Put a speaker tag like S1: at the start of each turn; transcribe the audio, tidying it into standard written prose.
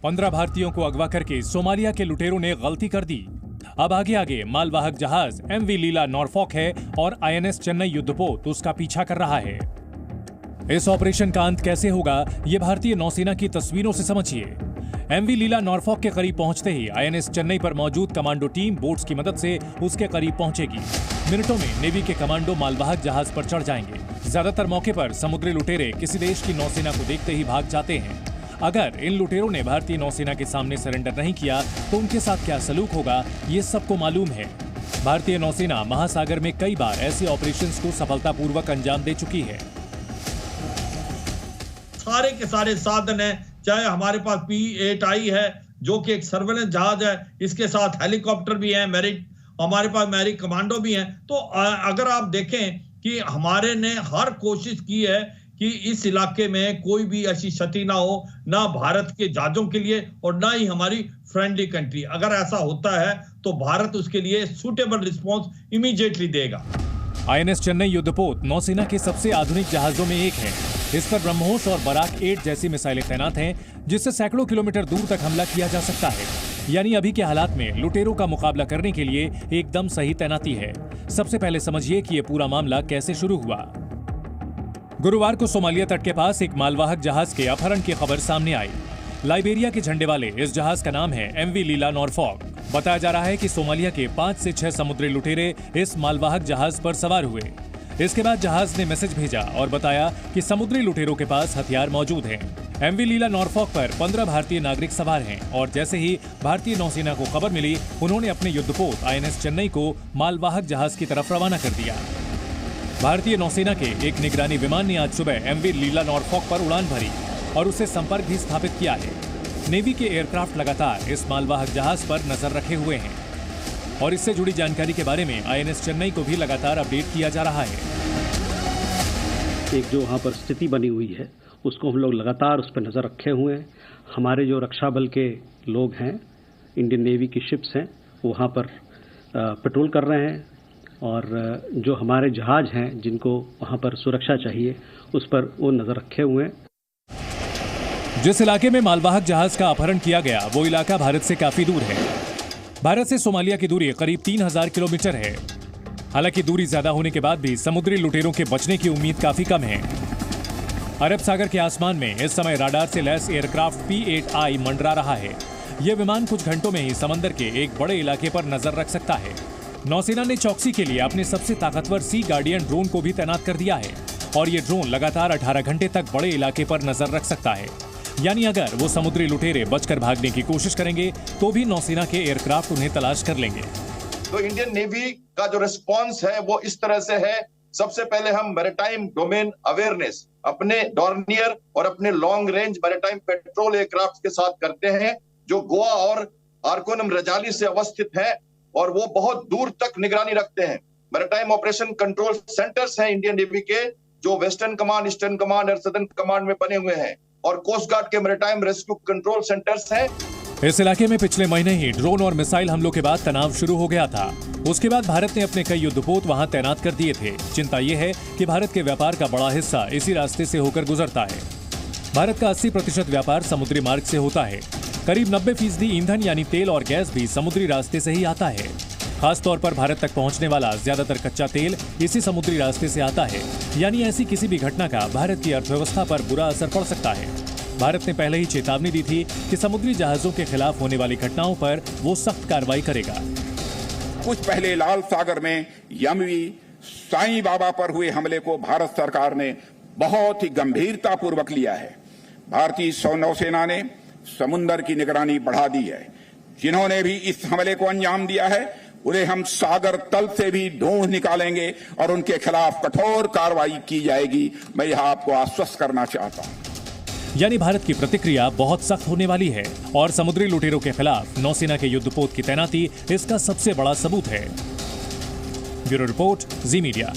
S1: 15 भारतीयों को अगवा करके सोमालिया के लुटेरों ने गलती कर दी। अब आगे मालवाहक जहाज एमवी लीला नॉरफॉक है और आईएनएस चेन्नई युद्धपोत उसका पीछा कर रहा है। इस ऑपरेशन का अंत कैसे होगा, ये भारतीय नौसेना की तस्वीरों से समझिए। एमवी लीला नॉरफॉक के करीब पहुंचते ही आईएनएस चेन्नई पर मौजूद कमांडो टीम बोट्स की मदद से उसके करीब पहुंचेगी। मिनटों में नेवी के कमांडो मालवाहक जहाज पर चढ़ जाएंगे। ज्यादातर मौके पर समुद्री लुटेरे किसी देश की नौसेना को देखते ही भाग जाते हैं। अगर इन लुटेरों ने भारतीय नौसेना के सामने सरेंडर नहीं किया तो उनके साथ क्या सलूक होगा, ये सबको मालूम है। भारतीय नौसेना महासागर में कई बार ऐसे ऑपरेशंस को सफलतापूर्वक अंजाम दे चुकी है।
S2: सारे के सारे साधन है, चाहे हमारे पास P-8I है जो कि एक सर्वेलेंस जहाज है, इसके साथ हेलीकॉप्टर भी है, मेरिट हमारे पास मेरिट कमांडो भी हैं। तो अगर आप देखें कि हमारे ने हर कोशिश की है कि इस इलाके में कोई भी ऐसी क्षति ना हो, ना भारत के जहाजों के लिए और ना ही हमारी फ्रेंडली कंट्री। अगर ऐसा होता है तो भारत उसके लिए सूटेबल रिस्पॉन्स इमीडिएटली देगा।
S1: आईएनएस चेन्नई युद्धपोत नौसेना के सबसे आधुनिक जहाजों में एक है। इस पर ब्रह्मोस और बराक 8 जैसी मिसाइलें तैनात हैं, जिससे सैकड़ों किलोमीटर दूर तक हमला किया जा सकता है। यानी अभी के हालात में लुटेरों का मुकाबला करने के लिए एकदम सही तैनाती है। सबसे पहले समझिए कि यह पूरा मामला कैसे शुरू हुआ। गुरुवार को सोमालिया तट के पास एक मालवाहक जहाज के अपहरण की खबर सामने आई। लाइबेरिया के झंडे वाले इस जहाज का नाम है एमवी लीला नॉरफॉक। बताया जा रहा है कि सोमालिया के 5 से 6 समुद्री लुटेरे इस मालवाहक जहाज पर सवार हुए। इसके बाद जहाज ने मैसेज भेजा और बताया कि समुद्री लुटेरों के पास हथियार मौजूद हैं। एमवी लीला नॉरफॉक पर 15 भारतीय नागरिक सवार हैं और जैसे ही भारतीय नौसेना को खबर मिली, उन्होंने अपने युद्धपोत आईएनएस चेन्नई को मालवाहक जहाज की तरफ रवाना कर दिया। भारतीय नौसेना के एक निगरानी विमान ने आज सुबह एमवी लीला नॉरफॉक पर उड़ान भरी और उससे संपर्क भी स्थापित किया है। नेवी के एयरक्राफ्ट लगातार इस मालवाहक जहाज पर नजर रखे हुए हैं और इससे जुड़ी जानकारी के बारे में आईएनएस चेन्नई को भी लगातार अपडेट किया जा रहा है।
S3: एक जो वहाँ पर स्थिति बनी हुई है उसको हम लोग लगातार उस पर नज़र रखे हुए हैं। हमारे जो रक्षा बल के लोग हैं, इंडियन नेवी की शिप्स हैं, वहाँ पर पेट्रोल कर रहे हैं और जो हमारे जहाज हैं जिनको वहाँ पर सुरक्षा चाहिए उस पर वो नज़र रखे हुए हैं।
S1: जिस इलाके में मालवाहक जहाज का अपहरण किया गया वो इलाका भारत से काफी दूर है। भारत से सोमालिया की दूरी करीब 3000 किलोमीटर है। हालांकि दूरी ज्यादा होने के बाद भी समुद्री लुटेरों के बचने की उम्मीद काफी कम है। अरब सागर के आसमान में इस समय राडार से लैस एयरक्राफ्ट P-8I मंडरा रहा है। यह विमान कुछ घंटों में ही समंदर के एक बड़े इलाके पर नजर रख सकता है। नौसेना ने चौकसी के लिए अपने सबसे ताकतवर सी गार्डियन ड्रोन को भी तैनात कर दिया है और ये ड्रोन लगातार 18 घंटे तक बड़े इलाके पर नजर रख सकता है। यानी अगर वो समुद्री लुटेरे बचकर भागने की कोशिश करेंगे तो भी नौसेना के एयरक्राफ्ट उन्हें तलाश कर लेंगे।
S4: तो इंडियन नेवी का जो रिस्पांस है वो इस तरह से है। सबसे पहले हम मैरीटाइम डोमेन अवेयरनेस अपने डॉर्नियर और अपने long range maritime petrol aircraft के साथ करते हैं, जो गोवा और आर्कोनम रजाली से अवस्थित है और वो बहुत दूर तक निगरानी रखते हैं। मैरीटाइम ऑपरेशन कंट्रोल सेंटर्स हैं इंडियन नेवी के, जो वेस्टर्न कमांड, ईस्टर्न कमांड और सदर्न कमांड में बने हुए हैं, और कोस्ट गार्ड के मैरीटाइम रेस्क्यू कंट्रोल सेंटर्स हैं।
S1: इस इलाके में पिछले महीने ही ड्रोन और मिसाइल हमलों के बाद तनाव शुरू हो गया था। उसके बाद भारत ने अपने कई युद्धपोत वहां तैनात कर दिए थे। चिंता यह है कि भारत के व्यापार का बड़ा हिस्सा इसी रास्ते से होकर गुजरता है। भारत का 80% व्यापार समुद्री मार्ग से होता है। करीब 90% ईंधन यानी तेल और गैस भी समुद्री रास्ते से ही आता है। खासतौर पर भारत तक पहुंचने वाला ज्यादातर कच्चा तेल इसी समुद्री रास्ते से आता है। यानी ऐसी किसी भी घटना का भारत की अर्थव्यवस्था पर बुरा असर पड़ सकता है। भारत ने पहले ही चेतावनी दी थी कि समुद्री जहाजों के खिलाफ होने वाली घटनाओं पर वो सख्त कार्रवाई करेगा।
S5: कुछ पहले लाल सागर में यमवी साईं बाबा पर हुए हमले को भारत सरकार ने बहुत ही गंभीरता पूर्वक लिया है। भारतीय नौसेना ने समुद्र की निगरानी बढ़ा दी है। जिन्होंने भी इस हमले को अंजाम दिया है उन्हें हम सागर तल से भी ढूंढ निकालेंगे और उनके खिलाफ कठोर कार्रवाई की जाएगी। मैं यह आपको आश्वस्त करना चाहता हूं।
S1: यानी भारत की प्रतिक्रिया बहुत सख्त होने वाली है और समुद्री लुटेरों के खिलाफ नौसेना के युद्धपोत की तैनाती इसका सबसे बड़ा सबूत है। ब्यूरो रिपोर्ट, जी मीडिया।